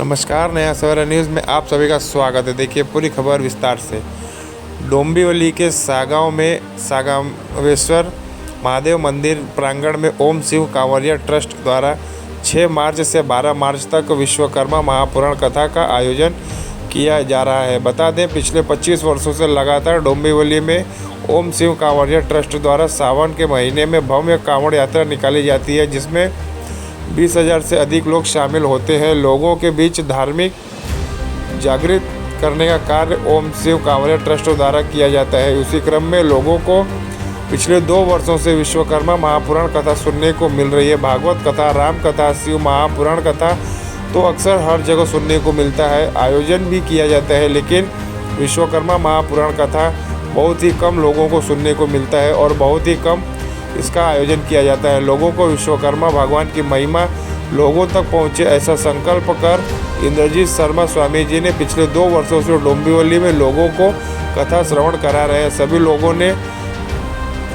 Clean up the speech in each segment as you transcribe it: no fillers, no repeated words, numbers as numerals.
नमस्कार, नया सवेरा न्यूज़ में आप सभी का स्वागत है। देखिए पूरी खबर विस्तार से। डोंबिवली के सागांव में सागावेश्वर महादेव मंदिर प्रांगण में ओम शिव कांवरिया ट्रस्ट द्वारा 6 मार्च से 12 मार्च तक विश्वकर्मा महापुराण कथा का आयोजन किया जा रहा है। बता दें, पिछले 25 वर्षों से लगातार डोंबिवली में ओम शिव कांवरिया ट्रस्ट द्वारा सावन के महीने में भव्य कांवड़ यात्रा निकाली जाती है, जिसमें 20,000 से अधिक लोग शामिल होते हैं। लोगों के बीच धार्मिक जागृत करने का कार्य ओम शिव कांवरिया ट्रस्ट द्वारा किया जाता है। उसी क्रम में लोगों को पिछले 2 वर्षों से विश्वकर्मा महापुराण कथा सुनने को मिल रही है। भागवत कथा, राम कथा, शिव महापुराण कथा तो अक्सर हर जगह सुनने को मिलता है, आयोजन भी किया जाता है, लेकिन विश्वकर्मा महापुराण कथा बहुत ही कम लोगों को सुनने को मिलता है और बहुत ही कम इसका आयोजन किया जाता है। लोगों को विश्वकर्मा भगवान की महिमा लोगों तक पहुंचे, ऐसा संकल्प कर इंद्रजीत शर्मा स्वामी जी ने पिछले 2 वर्षों से डोंबिवली में लोगों को कथा श्रवण करा रहे हैं। सभी लोगों ने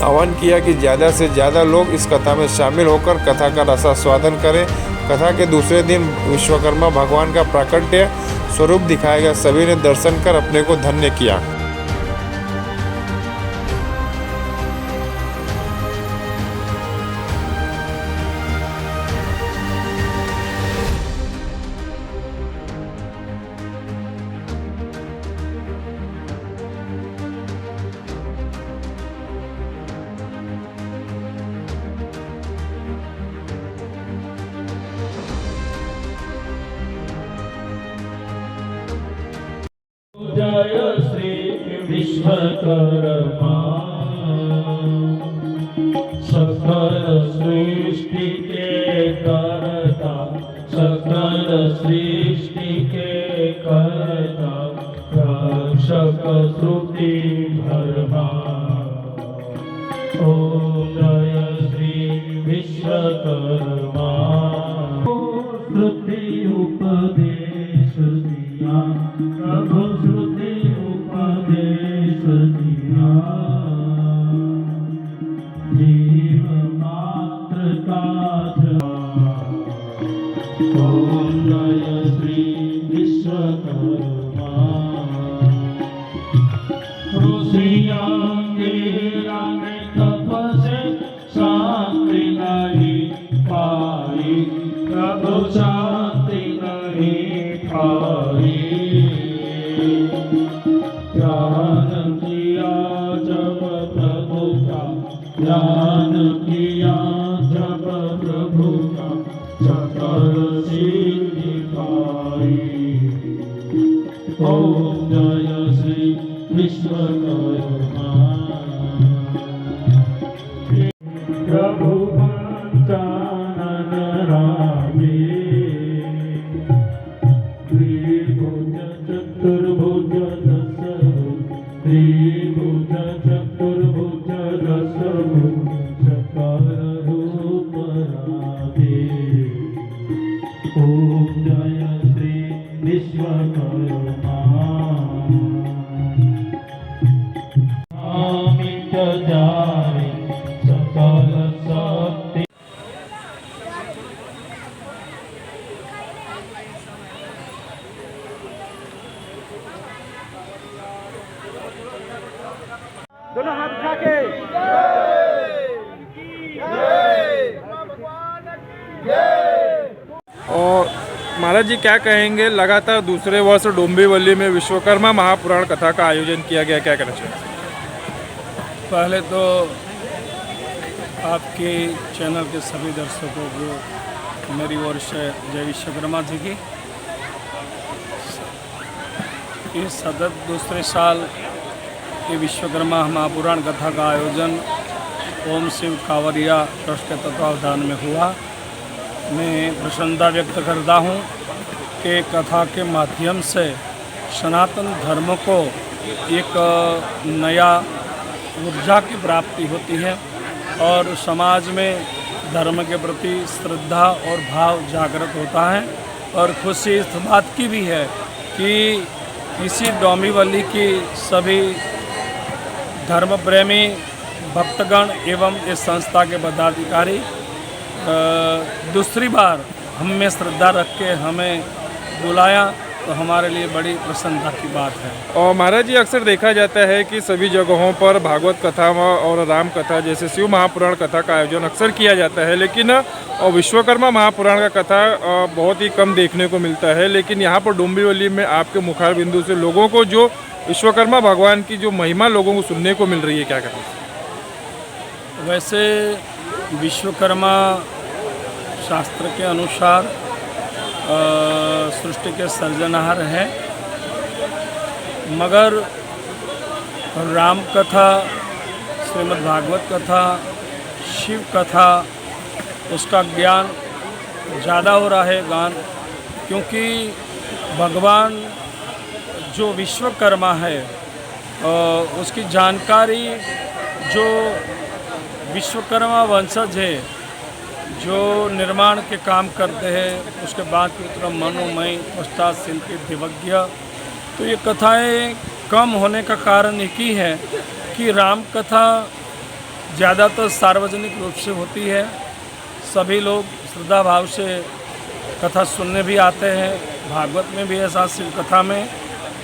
आह्वान किया कि ज़्यादा से ज़्यादा लोग इस कथा में शामिल होकर कथा का रसास्वादन करें। कथा के दूसरे दिन विश्वकर्मा भगवान का प्राकट्य स्वरूप दिखाया गया। सभी ने दर्शन कर अपने को धन्य किया। जय श्री विश्वकर्मा सकल सृष्टि के कर्ता, सकल सृष्टि के कर्ता, रक्षक श्रुति धर्मा। ओम जय श्री विश्वकर्मा। श्रुति उपदेश दिया प्रभु, श्रुति उपदेश दिया, जीव मात्र का ओम जय श्री विश्वकर्मा। ऋषियांगे रांगे तपसे शांति नहीं पाई, प्रभु शांति नहीं पाई। ध्यान किया जब प्रभु का, ध्यान किया जब प्रभु का, सकल सिद्धि पाई। ओम जय श्री विश्वकर्मा। प्रभु पंचानन रामे, त्रिभुज चतुर्भुज दशभुज, त्रिभुज चतुर्भुज दशभुज, सकल रूप राधे। ओम जय श्री विश्वकर्मा। अमित जाए सकल शक्ति। दोनों हाथ उठा के और महाराज जी क्या कहेंगे, लगातार दूसरे वर्ष डोंबिवली में विश्वकर्मा महापुराण कथा का आयोजन किया गया, क्या कहना चाहिए? पहले तो आपके चैनल के सभी दर्शकों को मेरी ओर से जय विश्वकर्मा जी की। इस सतत दूसरे साल ये विश्वकर्मा महापुराण कथा का आयोजन ओम शिव कांवरिया ट्रस्ट के तत्वावधान में हुआ। मैं प्रसन्नता व्यक्त करता हूँ कि कथा के माध्यम से सनातन धर्म को एक नया ऊर्जा की प्राप्ति होती है और समाज में धर्म के प्रति श्रद्धा और भाव जागृत होता है। और खुशी इस बात की भी है कि इसी डोंबिवली की सभी धर्म प्रेमी भक्तगण एवं इस संस्था के पदाधिकारी दूसरी बार हम में श्रद्धा रख के हमें बुलाया तो हमारे लिए बड़ी प्रसन्नता की बात है। और महाराज जी, अक्सर देखा जाता है कि सभी जगहों पर भागवत कथा और राम कथा जैसे शिव महापुराण कथा का आयोजन अक्सर किया जाता है, लेकिन विश्वकर्मा महापुराण का कथा बहुत ही कम देखने को मिलता है। लेकिन यहाँ पर डोंबिवली में आपके मुखार बिंदु से लोगों को जो विश्वकर्मा भगवान की जो महिमा लोगों को सुनने को मिल रही है, क्या कहना? वैसे विश्वकर्मा शास्त्र के अनुसार सृष्टि के सर्जनहार है, मगर राम कथा, श्रीमद् भागवत कथा, शिव कथा, उसका ज्ञान ज़्यादा हो रहा है गान, क्योंकि भगवान जो विश्वकर्मा है उसकी जानकारी जो विश्वकर्मा वंशज है जो निर्माण के काम करते हैं, उसके बाद पुत्र मनोमय पश्चात शिल्पी दिवज्ञ, तो ये कथाएं कम होने का कारण एक ही है कि राम कथा ज़्यादातर सार्वजनिक रूप से होती है, सभी लोग श्रद्धा भाव से कथा सुनने भी आते हैं, भागवत में भी ऐसा, शिव कथा में,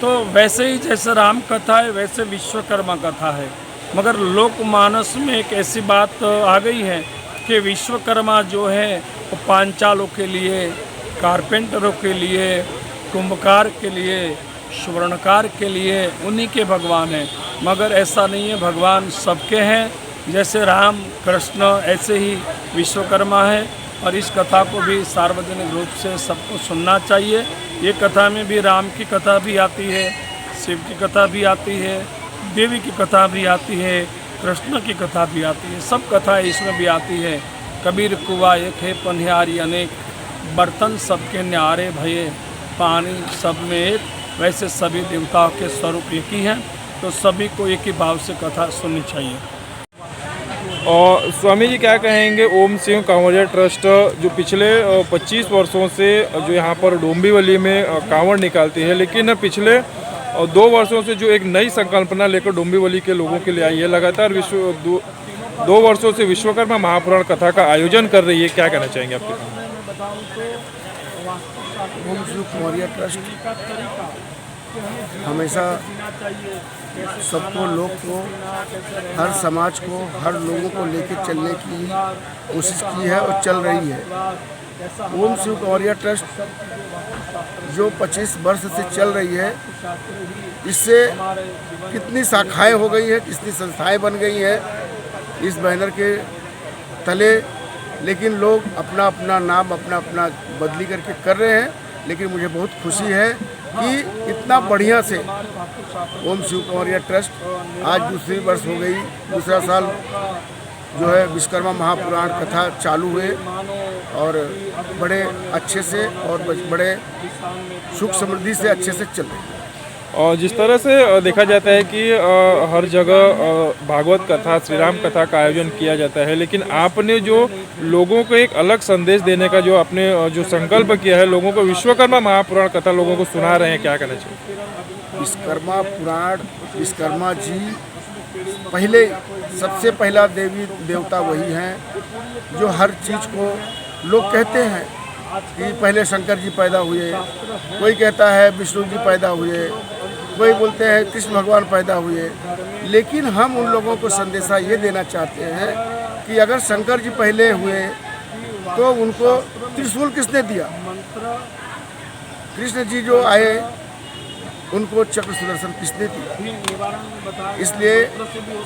तो वैसे ही जैसे राम कथा है वैसे विश्वकर्मा कथा है। मगर लोकमानस में एक ऐसी बात आ गई है कि विश्वकर्मा जो है वो पांचालों के लिए, कारपेंटरों के लिए, कुंभकार के लिए, स्वर्णकार के लिए उन्हीं के भगवान हैं। मगर ऐसा नहीं है, भगवान सबके हैं। जैसे राम कृष्ण ऐसे ही विश्वकर्मा है, और इस कथा को भी सार्वजनिक रूप से सबको सुनना चाहिए। ये कथा में भी राम की कथा भी आती है, शिव की कथा भी आती है, देवी की कथा भी आती है, कृष्ण की कथा भी आती है, सब कथाएं इसमें भी आती है। कबीर कुआ एक है पनिहारी अनेक, बर्तन सबके न्यारे भये, पानी सब में एक, वैसे सभी देवताओं के स्वरूप एक ही हैं, तो सभी को एक ही भाव से कथा सुननी चाहिए। और स्वामी जी, क्या कहेंगे ओम सिंह कांवड़िया ट्रस्ट जो पिछले 25 वर्षों से जो यहाँ पर डोंबिवली में कांवड़ निकालती है, लेकिन पिछले 2 वर्षों से जो एक नई संकल्पना लेकर डोंबिवली के लोगों के लिए आई है, लगातार 2 वर्षों से विश्वकर्मा महापुराण कथा का आयोजन कर रही है, क्या कहना चाहेंगे आपके? ओम शिव कांवड़िया ट्रस्ट हमेशा सबको, लोग को, हर समाज को, हर लोगों को लेकर चलने की कोशिश की है और चल रही है। ओम शिव कांवड़िया ट्रस्ट जो 25 वर्ष से चल रही है, इससे कितनी शाखाएं हो गई हैं, कितनी संस्थाएं बन गई हैं इस बैनर के तले, लेकिन लोग अपना अपना नाम अपना अपना बदली करके कर रहे हैं। लेकिन मुझे बहुत खुशी है कि इतना बढ़िया से ओम शिव कांवड़िया ट्रस्ट आज दूसरी वर्ष हो गई, दूसरा साल जो है विश्वकर्मा महापुराण कथा चालू हुए, और बड़े अच्छे से और बड़े सुख समृद्धि से अच्छे से चल रहे हैं। और जिस तरह से देखा जाता है कि हर जगह भागवत कथा, श्री राम कथा का आयोजन किया जाता है, लेकिन आपने जो लोगों को एक अलग संदेश देने का जो आपने जो संकल्प किया है, लोगों को विश्वकर्मा महापुराण कथा लोगों को सुना रहे हैं, क्या कहना चाहिए? विश्वकर्मा पुराण, विश्वकर्मा जी पहले, सबसे पहला देवी देवता वही हैं जो हर चीज़ को, लोग कहते हैं कि पहले शंकर जी पैदा हुए, कोई कहता है विष्णु जी पैदा हुए, कोई बोलते हैं कृष्ण भगवान पैदा हुए, लेकिन हम उन लोगों को संदेशा ये देना चाहते हैं कि अगर शंकर जी पहले हुए तो उनको त्रिशूल किसने दिया? कृष्ण जी जो आए उनको चक्र सुदर्शन किसने दिया? इसलिए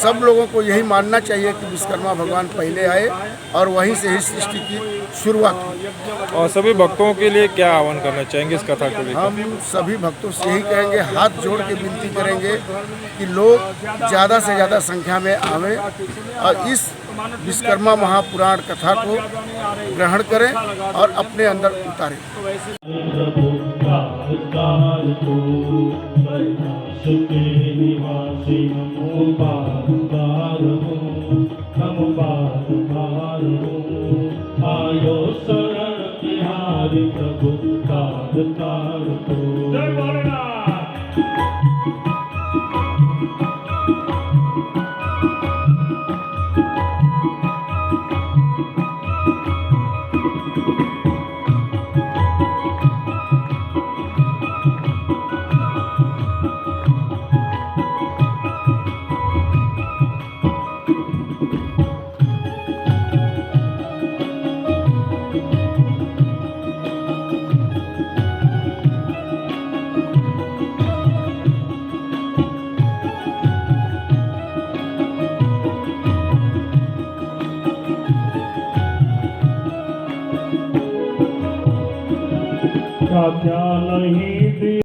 सब लोगों को यही मानना चाहिए कि विश्वकर्मा भगवान पहले आए और वहीं से ही सृष्टि की शुरुआत की। और सभी भक्तों के लिए क्या आह्वान करना चाहेंगे इस कथा को लेकर? हम सभी भक्तों से यही कहेंगे, हाथ जोड़ के विनती करेंगे कि लोग ज़्यादा से ज़्यादा संख्या में आवें और इस विश्वकर्मा महापुराण कथा को ग्रहण करें और अपने अंदर उतारें। सुखे निवासी नमो बार नमो बार आयो शरण तिहारी प्रभु तार तार को। जय भोलेनाथ। ऐसा क्या नहीं दिया